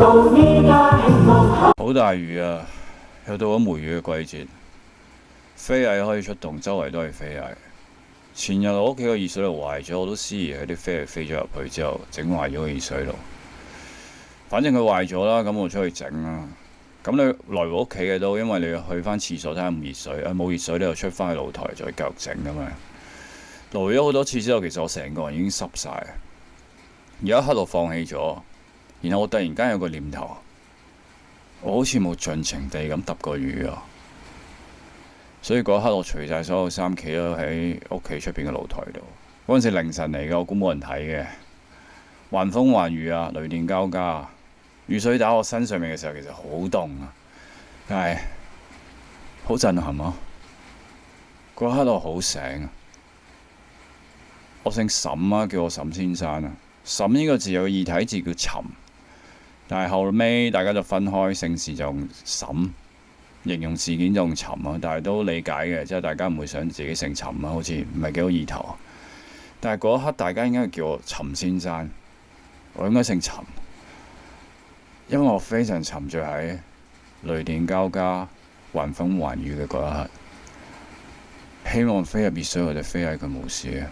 好大雨啊！又到咗梅雨嘅季節，飛蟻可以出動，周圍都係飛蟻。前日我屋企個熱水爐壞咗，我都思疑係啲飛蟻飛咗入去之後整壞咗個熱水爐。反正佢壞咗啦，咁我出去整啦。咁你來回屋企嘅都，因為你要去翻廁所睇下冇熱水，冇熱水你又出翻去露台再繼續整咁樣。來回咗好多次之後，其實我成個人已經濕晒。有一刻我放棄咗，然後我突然間有個念頭，我好似冇盡情地咁揼過雨啊！所以嗰一刻我除晒所有衫，企咗喺屋企出邊嘅露台度。嗰陣時凌晨嚟嘅，我估冇人睇嘅。橫風橫雨啊，雷電交加啊，雨水打我身上面嘅時候，其實好凍啊，但係好震撼啊！嗰一刻我好醒啊！我姓沈啊，叫我沈先生啊。沈呢個字有個異體字叫沉，但係後尾大家就分開，姓氏就用沈，形容事件就用沉啊。但係都理解嘅，即係大家唔會想自己姓沉啊，好似唔係幾好意頭。但係嗰一刻，大家應該叫我沉先生，我應該姓沉，因為我非常沉醉喺雷電交加、橫風橫雨嘅嗰一刻。希望飛入熱水或者飛喺佢冇事啊！